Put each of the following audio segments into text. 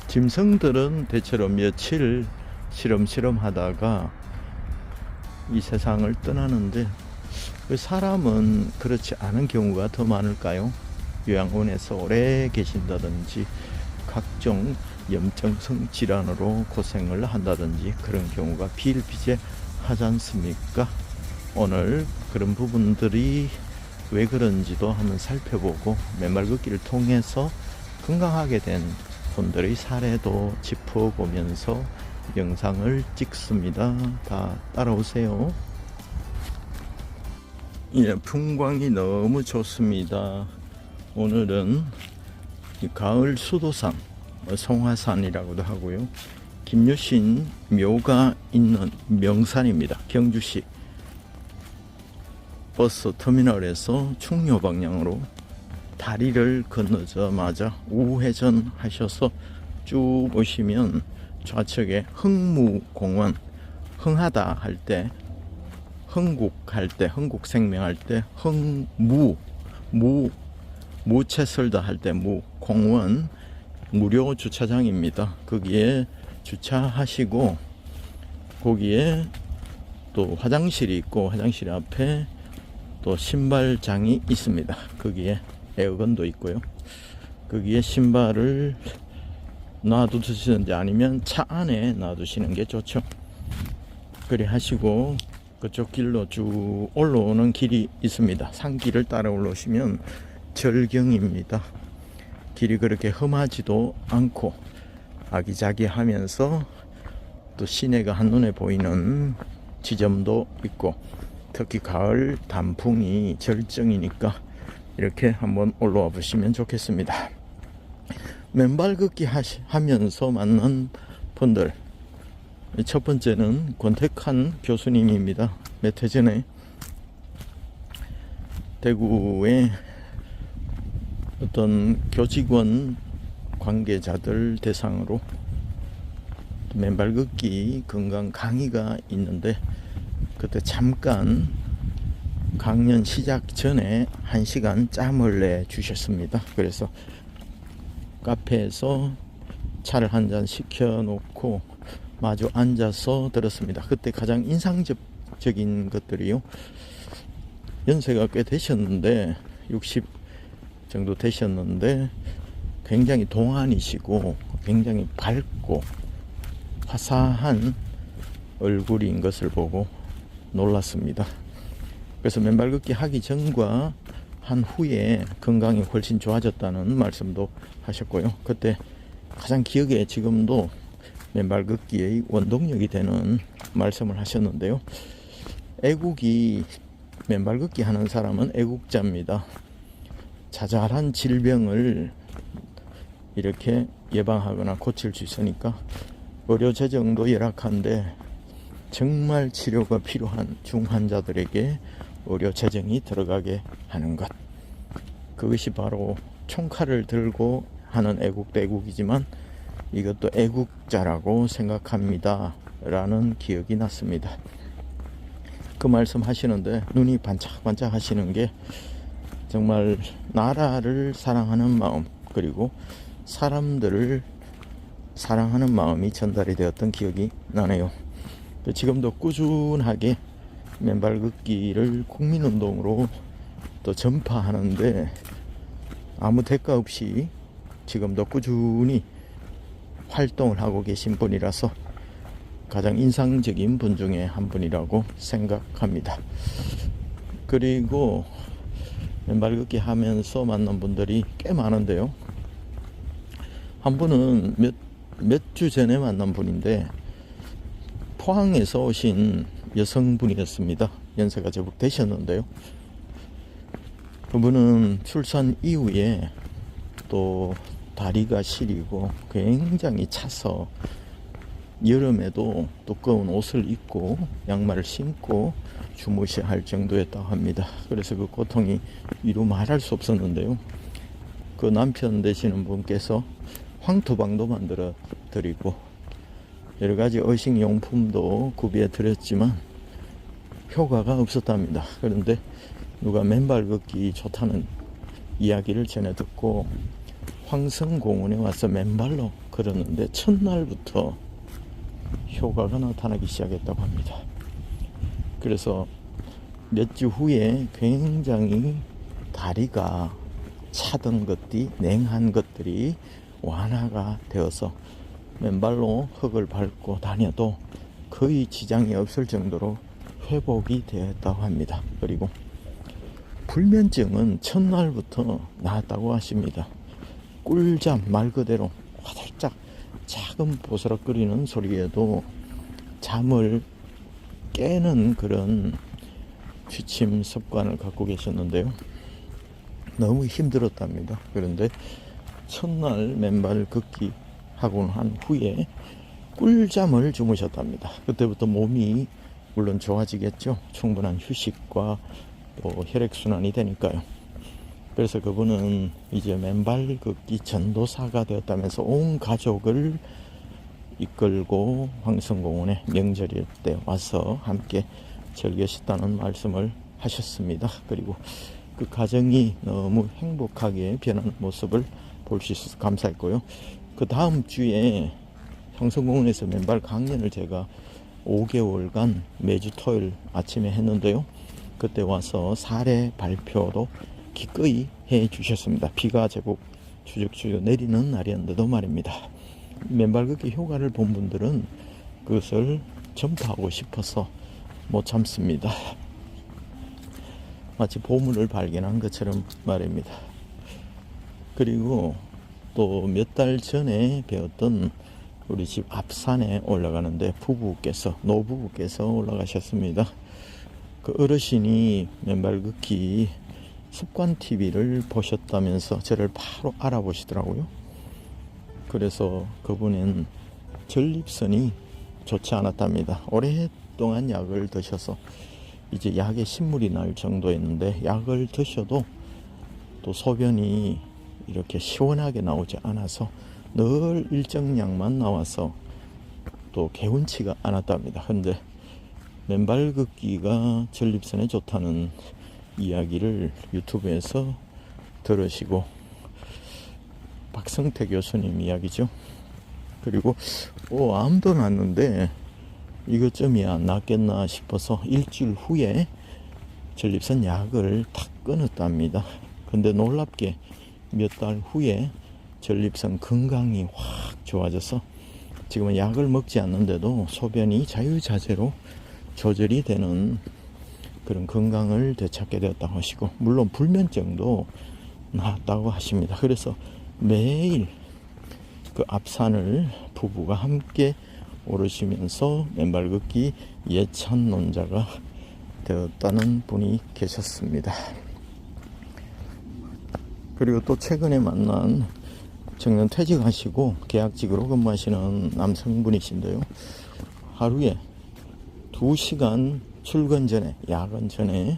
짐승들은 대체로 며칠 시름시름 하다가 이 세상을 떠나는데 사람은 그렇지 않은 경우가 더 많을까요? 요양원에서 오래 계신다든지 각종 염증성 질환으로 고생을 한다든지 그런 경우가 비일비재하지 않습니까? 오늘 그런 부분들이 왜 그런지도 한번 살펴보고 맨발 걷기를 통해서 건강하게 된 분들의 사례도 짚어보면서 영상을 찍습니다. 다 따라오세요. 예, 풍광이 너무 좋습니다. 오늘은 가을 수도산 송화산이라고도 하고요, 김유신 묘가 있는 명산입니다. 경주시 버스 터미널에서 충료 방향으로 다리를 건너자마자 우회전 하셔서 쭉 오시면 좌측에 흥무공원, 흥하다 할 때, 흥국할 때, 흥국생명할 때, 무채설다 할 때 무공원 무료 주차장입니다. 거기에 주차하시고 거기에 또 화장실이 있고 화장실 앞에 또 신발장이 있습니다. 거기에 에어건도 있고요. 거기에 신발을 놔두시는지 아니면 차 안에 놔두시는 게 좋죠. 그래 하시고 그쪽 길로 쭉 올라오는 길이 있습니다. 산길을 따라 올라오시면 절경입니다. 길이 그렇게 험하지도 않고 아기자기하면서 또 시내가 한눈에 보이는 지점도 있고, 특히 가을 단풍이 절정이니까 이렇게 한번 올라와 보시면 좋겠습니다. 맨발 걷기 하면서 만난 분들, 첫 번째는 권택한 교수님입니다. 몇 해 전에 대구에 어떤 교직원 관계자들 대상으로 맨발 걷기 건강 강의가 있는데, 그때 잠깐 강연 시작 전에 1시간 짬을 내 주셨습니다. 그래서 카페에서 차를 한 잔 시켜 놓고 마주 앉아서 들었습니다. 그때 가장 인상적인 것들이요, 연세가 꽤 되셨는데 60 정도 되셨는데 굉장히 동안이시고 굉장히 밝고 화사한 얼굴인 것을 보고 놀랐습니다. 그래서 맨발 걷기 하기 전과 한 후에 건강이 훨씬 좋아졌다는 말씀도 하셨고요. 그때 가장 기억에 지금도 맨발 걷기의 원동력이 되는 말씀을 하셨는데요. 애국이, 맨발 걷기 하는 사람은 애국자입니다. 자잘한 질병을 이렇게 예방하거나 고칠 수 있으니까 의료 재정도 열악한데 정말 치료가 필요한 중환자들에게 의료 재정이 들어가게 하는 것, 그것이 바로 총칼을 들고 하는 애국도 애국이지만 이것도 애국자라고 생각합니다 라는 기억이 났습니다. 그 말씀 하시는데 눈이 반짝반짝 하시는 게 정말 나라를 사랑하는 마음, 그리고 사람들을 사랑하는 마음이 전달이 되었던 기억이 나네요. 지금도 꾸준하게 맨발 걷기를 국민운동으로 또 전파하는데 아무 대가 없이 지금도 꾸준히 활동을 하고 계신 분이라서 가장 인상적인 분 중에 한 분이라고 생각합니다. 그리고 맨발 걷기 하면서 만난 분들이 꽤 많은데요, 한 분은 몇 주 전에 만난 분인데 포항에서 오신 여성분이었습니다. 연세가 제법 되셨는데요, 그분은 출산 이후에 또 다리가 시리고 굉장히 차서 여름에도 두꺼운 옷을 입고 양말을 신고 주무셔야 할 정도였다고 합니다. 그래서 그 고통이 이루 말할 수 없었는데요, 그 남편 되시는 분께서 황토방도 만들어 드리고 여러가지 의식용품도 구비해 드렸지만 효과가 없었답니다. 그런데 누가 맨발 걷기 좋다는 이야기를 전해 듣고 황성공원에 와서 맨발로 걸었는데 첫날부터 효과가 나타나기 시작했다고 합니다. 그래서 몇 주 후에 굉장히 다리가 차던 것들이, 냉한 것들이 완화가 되어서 맨발로 흙을 밟고 다녀도 거의 지장이 없을 정도로 회복이 되었다고 합니다. 그리고 불면증은 첫날부터 나았다고 하십니다. 꿀잠, 말 그대로 화들짝 작은 보스락거리는 소리에도 잠을 깨는 그런 취침 습관을 갖고 계셨는데요. 너무 힘들었답니다. 그런데 첫날 맨발 걷기 하고 한 후에 꿀잠을 주무셨답니다. 그때부터 몸이 물론 좋아지겠죠. 충분한 휴식과 또 혈액순환이 되니까요. 그래서 그분은 이제 맨발 걷기 전도사가 되었다면서 온 가족을 이끌고 황성공원에 명절 때 와서 함께 즐기셨다는 말씀을 하셨습니다. 그리고 그 가정이 너무 행복하게 변하는 모습을 볼 수 있어서 감사했고요. 그 다음 주에 황성공원에서 맨발 강연을 제가 5개월간 매주 토요일 아침에 했는데요. 그때 와서 사례 발표도 기꺼이 해 주셨습니다. 비가 제법 추적추적 내리는 날이었는데도 말입니다. 맨발 걷기 효과를 본 분들은 그것을 전파하고 싶어서 못 참습니다. 마치 보물을 발견한 것처럼 말입니다. 그리고 또 몇 달 전에 배웠던 우리 집 앞산에 올라가는데 노부부께서 올라가셨습니다. 그 어르신이 맨발 걷기 습관 TV를 보셨다면서 저를 바로 알아보시더라고요. 그래서 그분은 전립선이 좋지 않았답니다. 오랫동안 약을 드셔서 이제 약에 신물이 날 정도였는데 약을 드셔도 또 소변이 이렇게 시원하게 나오지 않아서 늘 일정량만 나와서 또 개운치가 않았답니다. 근데 맨발 걷기가 전립선에 좋다는 이야기를 유튜브에서 들으시고, 박성태 교수님 이야기죠. 그리고 암도 났는데 이것쯤이야 낫겠나 싶어서 일주일 후에 전립선 약을 탁 끊었답니다. 근데 놀랍게 몇 달 후에 전립선 건강이 확 좋아져서 지금은 약을 먹지 않는데도 소변이 자유자재로 조절이 되는 그런 건강을 되찾게 되었다고 하시고, 물론 불면증도 나았다고 하십니다. 그래서 매일 그 앞산을 부부가 함께 오르시면서 맨발 걷기 예찬론자가 되었다는 분이 계셨습니다. 그리고 또 최근에 만난 정년 퇴직하시고 계약직으로 근무하시는 남성분이신데요. 하루에 2시간 출근 전에, 야근 전에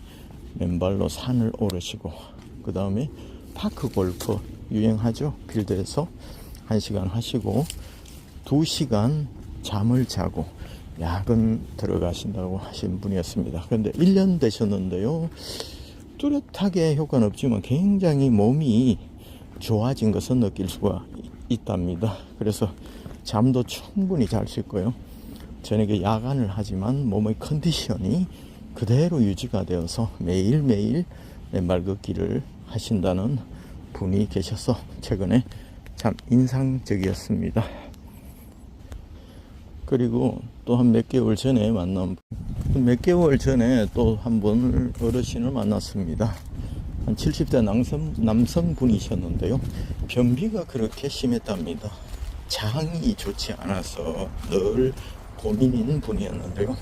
맨발로 산을 오르시고, 그 다음에 파크 골프 유행하죠. 필드에서 1시간 하시고 2시간 잠을 자고 야근 들어가신다고 하신 분이었습니다. 그런데 1년 되셨는데요. 뚜렷하게 효과는 없지만 굉장히 몸이 좋아진 것은 느낄 수가 있답니다. 그래서 잠도 충분히 잘 수 있고요. 저녁에 야간을 하지만 몸의 컨디션이 그대로 유지가 되어서 매일매일 맨발 걷기를 하신다는 분이 계셔서 최근에 참 인상적이었습니다. 그리고 또 한 몇 개월 전에 또 한 번 어르신을 만났습니다. 한 70대 남성분이셨는데요. 변비가 그렇게 심했답니다. 장이 좋지 않아서 늘 고민인 분이었는데요.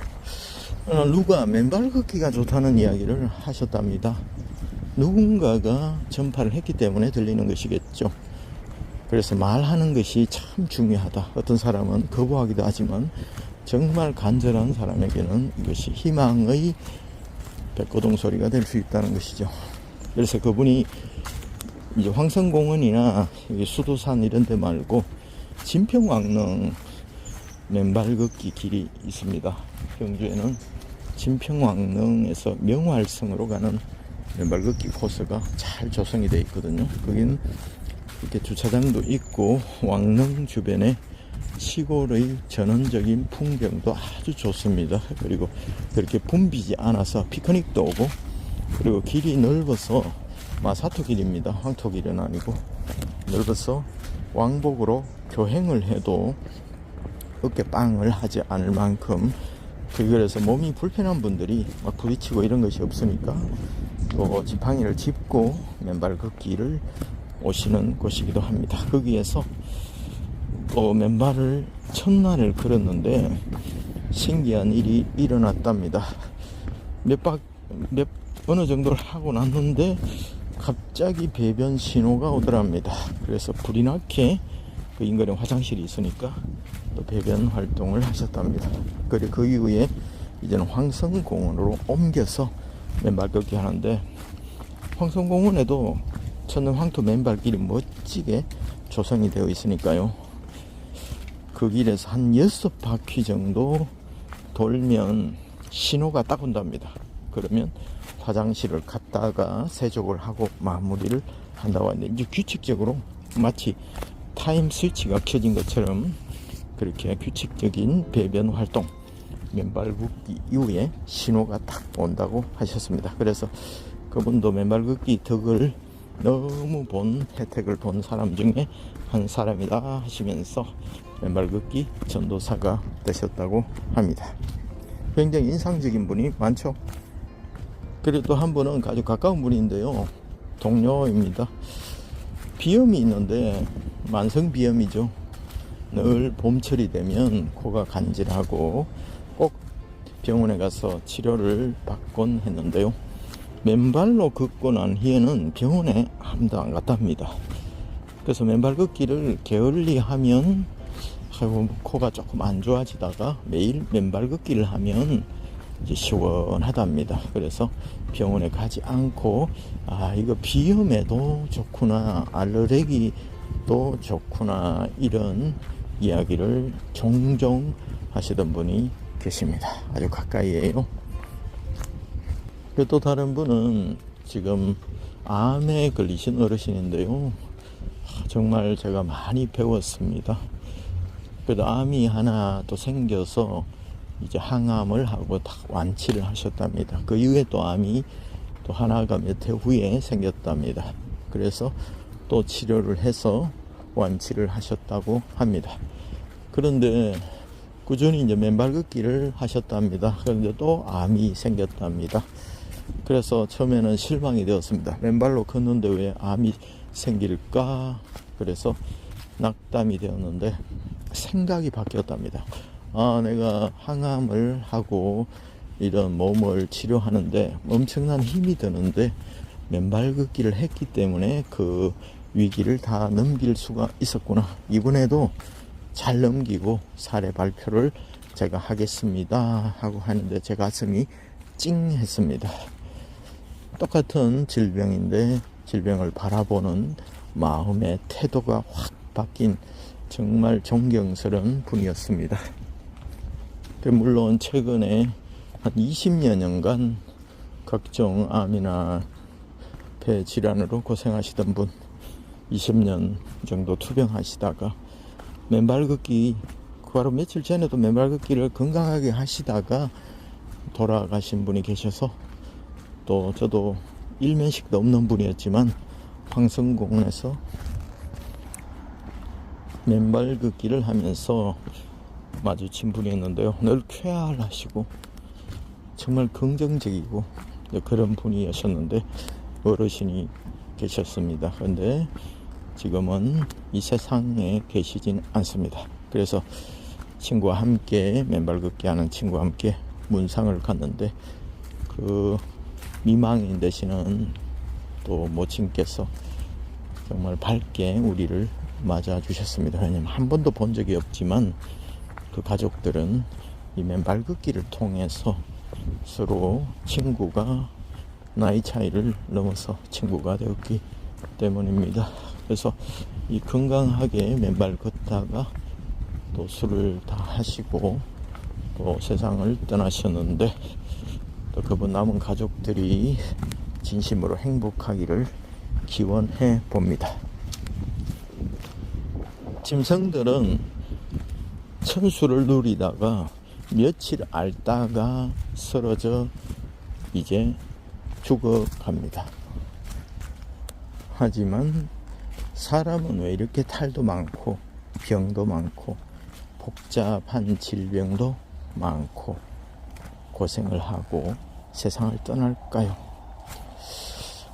누가 맨발 걷기가 좋다는 이야기를 하셨답니다. 누군가가 전파를 했기 때문에 들리는 것이겠죠. 그래서 말하는 것이 참 중요하다. 어떤 사람은 거부하기도 하지만 정말 간절한 사람에게는 이것이 희망의 백고동 소리가 될 수 있다는 것이죠. 그래서 그분이 이제 황성공원이나 수도산 이런 데 말고 진평왕릉 맨발 걷기 길이 있습니다. 경주에는 진평왕릉에서 명활성으로 가는 맨발 걷기 코스가 잘 조성이 되어 있거든요. 거긴 이렇게 주차장도 있고 왕릉 주변에 시골의 전원적인 풍경도 아주 좋습니다. 그리고 그렇게 붐비지 않아서 피크닉도 오고, 그리고 길이 넓어서 마사토 길입니다. 황토 길은 아니고 넓어서 왕복으로 교행을 해도 어깨빵을 하지 않을 만큼, 그래서 몸이 불편한 분들이 막 부딪히고 이런 것이 없으니까 또 지팡이를 짚고 맨발 걷기를 오시는 곳이기도 합니다. 거기에서 또 맨발을 첫날을 걸었는데 신기한 일이 일어났답니다. 어느 정도를 하고 났는데 갑자기 배변 신호가 오더랍니다. 그래서 불이 나게 그 인근에 화장실이 있으니까 또 배변 활동을 하셨답니다. 그리고 그 이후에 이제는 황성공원으로 옮겨서 맨발 걷기 하는데, 황성공원에도 천연 황토 맨발길이 멋지게 조성이 되어 있으니까요. 그 길에서 한 6바퀴 정도 돌면 신호가 딱 온답니다. 그러면 화장실을 갔다가 세족을 하고 마무리를 한다고 하는데, 이제 규칙적으로 마치 타임 스위치가 켜진 것처럼 그렇게 규칙적인 배변 활동, 맨발 걷기 이후에 신호가 딱 온다고 하셨습니다. 그래서 그분도 맨발 걷기 덕을 너무 본, 혜택을 본 사람 중에 한 사람이다 하시면서 맨발 걷기 전도사가 되셨다고 합니다. 굉장히 인상적인 분이 많죠. 그리고 또 한 분은 아주 가까운 분인데요, 동료입니다. 비염이 있는데 만성 비염이죠. 늘 봄철이 되면 코가 간질하고 꼭 병원에 가서 치료를 받곤 했는데요, 맨발로 걷고 난 후에는 병원에 아무도 안 갔답니다. 그래서 맨발 걷기를 게을리 하면 코가 조금 안 좋아지다가 매일 맨발 걷기를 하면 이제 시원하답니다. 그래서 병원에 가지 않고, 이거 비염에도 좋구나, 알레르기도 좋구나, 이런 이야기를 종종 하시던 분이 계십니다. 아주 가까이에요. 또 다른 분은 지금 암에 걸리신 어르신인데요, 정말 제가 많이 배웠습니다. 그래도 암이 하나 또 생겨서 이제 항암을 하고 다 완치를 하셨답니다. 그 이후에 또 암이 또 하나가 몇 해 후에 생겼답니다. 그래서 또 치료를 해서 완치를 하셨다고 합니다. 그런데 꾸준히 이제 맨발 걷기를 하셨답니다. 그런데 또 암이 생겼답니다. 그래서 처음에는 실망이 되었습니다. 맨발로 걷는데 왜 암이 생길까? 그래서 낙담이 되었는데 생각이 바뀌었답니다. 내가 항암을 하고 이런 몸을 치료하는데 엄청난 힘이 드는데 맨발 걷기를 했기 때문에 그 위기를 다 넘길 수가 있었구나. 이번에도 잘 넘기고 사례 발표를 제가 하겠습니다 하고 하는데 제 가슴이 찡했습니다. 똑같은 질병인데 질병을 바라보는 마음의 태도가 확 바뀐 정말 존경스러운 분이었습니다. 물론 최근에 한 20여년간 각종 암이나 폐 질환으로 고생하시던 분, 20년 정도 투병하시다가 맨발 걷기, 바로 며칠 전에도 맨발 걷기를 건강하게 하시다가 돌아가신 분이 계셔서, 또 저도 일면식도 없는 분이었지만 황성공원에서 맨발 걷기를 하면서 마주친 분이었는데요, 늘 쾌활하시고 정말 긍정적이고 그런 분이셨는데 어르신이 계셨습니다. 그런데 지금은 이 세상에 계시진 않습니다. 그래서 친구와 함께 맨발 걷기 하는 친구와 함께 문상을 갔는데 그 미망인 되시는 또 모친께서 정말 밝게 우리를 맞아 주셨습니다. 왜냐면 한 번도 본 적이 없지만 그 가족들은 이 맨발 걷기를 통해서 서로 친구가, 나이 차이를 넘어서 친구가 되었기 때문입니다. 그래서 이 건강하게 맨발 걷다가 또 술을 다 하시고 또 세상을 떠나셨는데, 또 그분 남은 가족들이 진심으로 행복하기를 기원해 봅니다. 짐승들은 천수를 누리다가 며칠 앓다가 쓰러져 이제 죽어갑니다. 하지만 사람은 왜 이렇게 탈도 많고 병도 많고 복잡한 질병도 많고 고생을 하고 세상을 떠날까요?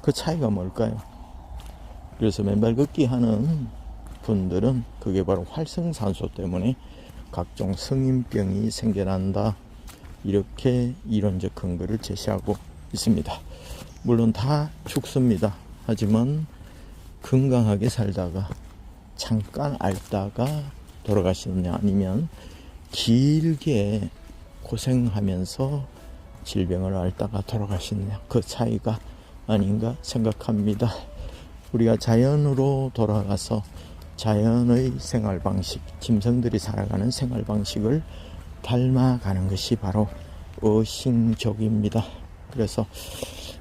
그 차이가 뭘까요? 그래서 맨발 걷기 하는 분들은 그게 바로 활성산소 때문에 각종 성인병이 생겨난다, 이렇게 이론적 근거를 제시하고 있습니다. 물론 다 죽습니다. 하지만 건강하게 살다가 잠깐 앓다가 돌아가시느냐, 아니면 길게 고생하면서 질병을 앓다가 돌아가시느냐, 그 차이가 아닌가 생각합니다. 우리가 자연으로 돌아가서 자연의 생활 방식, 짐승들이 살아가는 생활 방식을 닮아가는 것이 바로 어싱족입니다. 그래서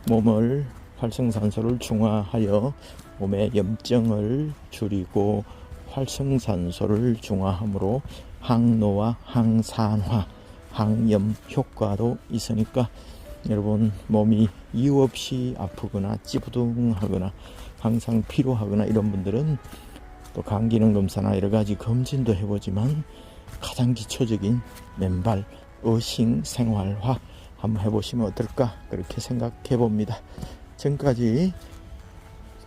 몸을 활성산소를 중화하여 몸의 염증을 줄이고 활성산소를 중화함으로 항노화, 항산화, 항염 효과도 있으니까 여러분 몸이 이유 없이 아프거나 찌부둥하거나 항상 피로하거나 이런 분들은 또 간 기능 검사나 여러 가지 검진도 해보지만 가장 기초적인 맨발 어싱 생활화 한번 해보시면 어떨까, 그렇게 생각해 봅니다. 지금까지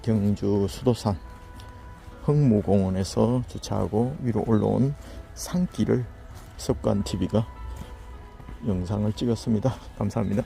경주 수도산 흥무공원에서 주차하고 위로 올라온 산길을 습관TV가 영상을 찍었습니다. 감사합니다.